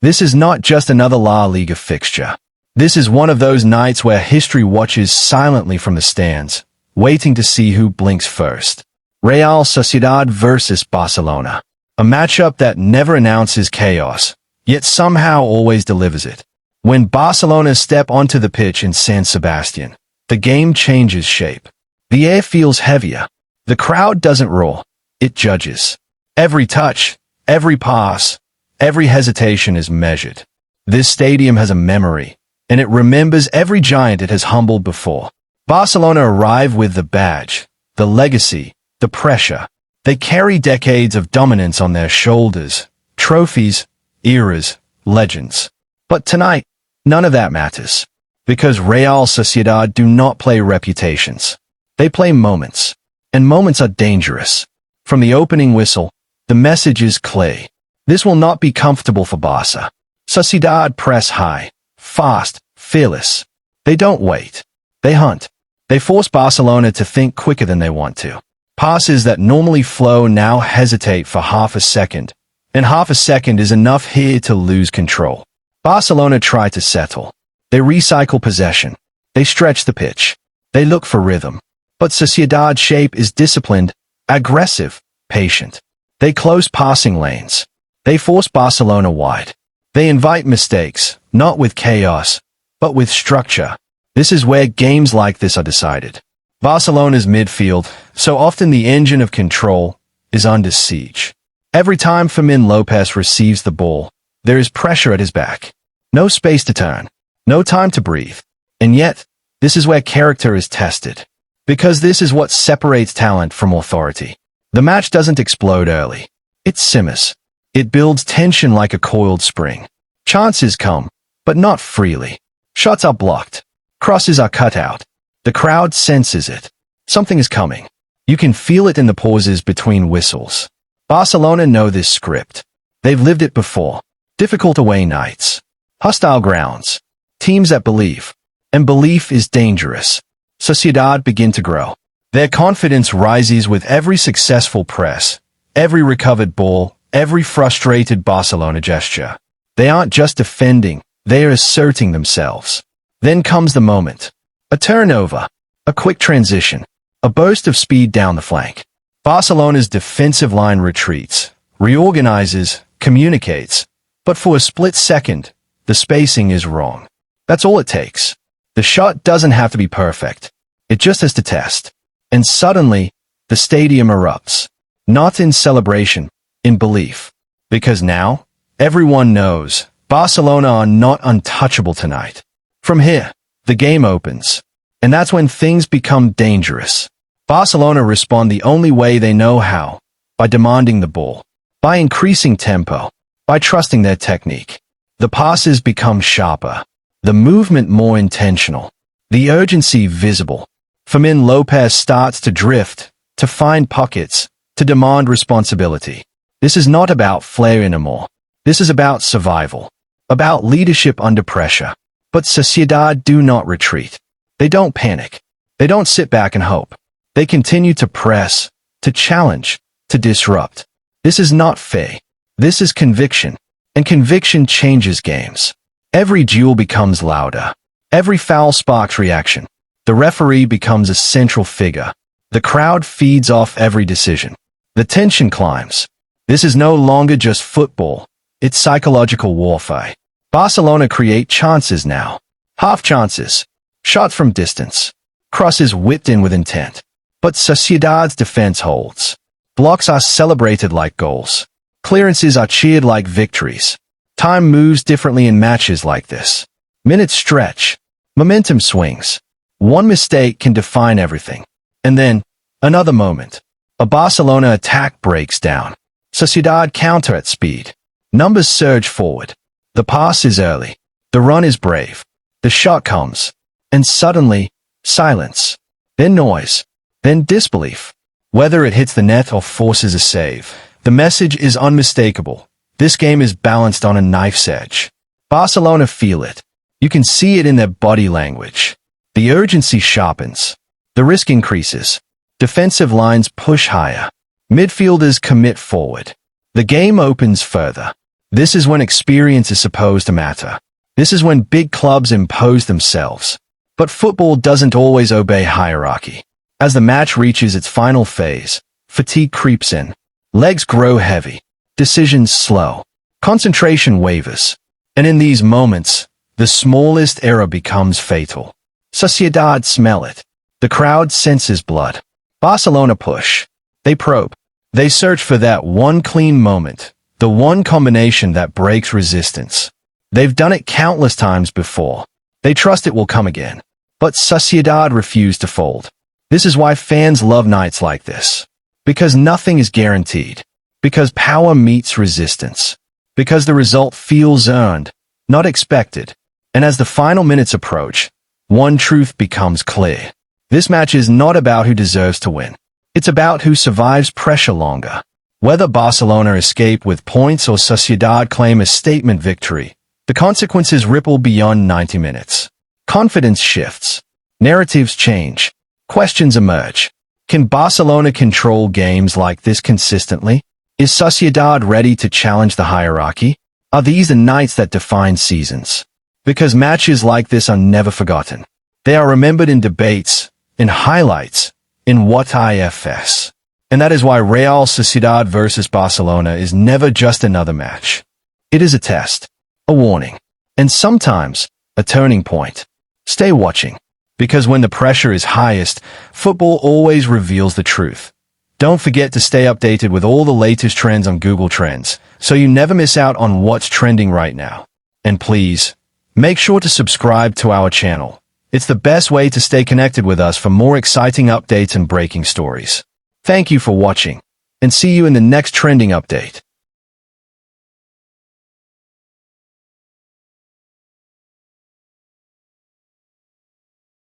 This is not just another La Liga fixture. This is one of those nights where history watches silently from the stands, waiting to see who blinks first. Real Sociedad versus Barcelona. A matchup that never announces chaos, yet somehow always delivers it. When Barcelona step onto the pitch in San Sebastián, the game changes shape. The air feels heavier. The crowd doesn't roar. It judges. Every touch, every pass, every hesitation is measured. This stadium has a memory, and it remembers every giant it has humbled before. Barcelona arrive with the badge, the legacy, the pressure. They carry decades of dominance on their shoulders, trophies, eras, legends. But tonight, none of that matters. Because Real Sociedad do not play reputations. They play moments. And moments are dangerous. From the opening whistle, the message is clear. This will not be comfortable for Barça. Sociedad press high, fast, fearless. They don't wait. They hunt. They force Barcelona to think quicker than they want to. Passes that normally flow now hesitate for half a second, and half a second is enough here to lose control. Barcelona try to settle. They recycle possession. They stretch the pitch. They look for rhythm. But Sociedad's shape is disciplined, aggressive, patient. They close passing lanes. They force Barcelona wide. They invite mistakes, not with chaos, but with structure. This is where games like this are decided. Barcelona's midfield, so often the engine of control, is under siege. Every time Fermin Lopez receives the ball, there is pressure at his back. No space to turn. No time to breathe. And yet, this is where character is tested. Because this is what separates talent from authority. The match doesn't explode early. It simmers. It builds tension like a coiled spring. Chances come, but not freely. Shots are blocked. Crosses are cut out. The crowd senses it. Something is coming. You can feel it in the pauses between whistles. Barcelona know this script. They've lived it before. Difficult away nights. Hostile grounds. Teams that believe. And belief is dangerous. Sociedad begin to grow. Their confidence rises with every successful press, every recovered ball, every frustrated Barcelona gesture. They aren't just defending, they are asserting themselves. Then comes the moment. A turnover, a quick transition, a burst of speed down the flank. Barcelona's defensive line retreats, reorganizes, communicates, but for a split second, the spacing is wrong. That's all it takes. The shot doesn't have to be perfect. It just has to test. And suddenly, the stadium erupts. Not in celebration, in belief. Because now, everyone knows, Barcelona are not untouchable tonight. From here, the game opens. And that's when things become dangerous. Barcelona respond the only way they know how, by demanding the ball, by increasing tempo, by trusting their technique. The passes become sharper, the movement more intentional, the urgency visible. Fermin Lopez starts to drift, to find pockets, to demand responsibility. This is not about flair anymore. This is about survival, about leadership under pressure. But Sociedad do not retreat. They don't panic. They don't sit back and hope. They continue to press, to challenge, to disrupt. This is not fair. This is conviction. And conviction changes games. Every duel becomes louder. Every foul sparks reaction. The referee becomes a central figure. The crowd feeds off every decision. The tension climbs. This is no longer just football. It's psychological warfare. Barcelona create chances now. Half chances. Shots from distance. Crosses whipped in with intent. But Sociedad's defense holds. Blocks are celebrated like goals. Clearances are cheered like victories. Time moves differently in matches like this. Minutes stretch. Momentum swings. One mistake can define everything. And then, another moment. A Barcelona attack breaks down. Sociedad counter at speed. Numbers surge forward. The pass is early. The run is brave. The shot comes. And suddenly, silence. Then noise. Then disbelief. Whether it hits the net or forces a save, the message is unmistakable. This game is balanced on a knife's edge. Barcelona feel it. You can see it in their body language. The urgency sharpens. The risk increases. Defensive lines push higher. Midfielders commit forward. The game opens further. This is when experience is supposed to matter. This is when big clubs impose themselves. But football doesn't always obey hierarchy. As the match reaches its final phase, fatigue creeps in. Legs grow heavy. Decisions slow. Concentration wavers. And in these moments, the smallest error becomes fatal. Sociedad smell it. The crowd senses blood. Barcelona push. They probe. They search for that one clean moment, the one combination that breaks resistance. They've done it countless times before. They trust it will come again. But Sociedad refuse to fold. This is why fans love nights like this. Because nothing is guaranteed. Because power meets resistance. Because the result feels earned, not expected. And as the final minutes approach, one truth becomes clear. This match is not about who deserves to win. It's about who survives pressure longer. Whether Barcelona escape with points or Sociedad claim a statement victory, the consequences ripple beyond 90 minutes. Confidence shifts. Narratives change. Questions emerge. Can Barcelona control games like this consistently? Is Sociedad ready to challenge the hierarchy? Are these the nights that define seasons? Because matches like this are never forgotten. They are remembered in debates, in highlights, in what ifs. And that is why Real Sociedad versus Barcelona is never just another match. It is a test, a warning, and sometimes a turning point. Stay watching, because when the pressure is highest, football always reveals the truth. Don't forget to stay updated with all the latest trends on Google Trends, so you never miss out on what's trending right now. And please, make sure to subscribe to our channel. It's the best way to stay connected with us for more exciting updates and breaking stories. Thank you for watching, and see you in the next trending update.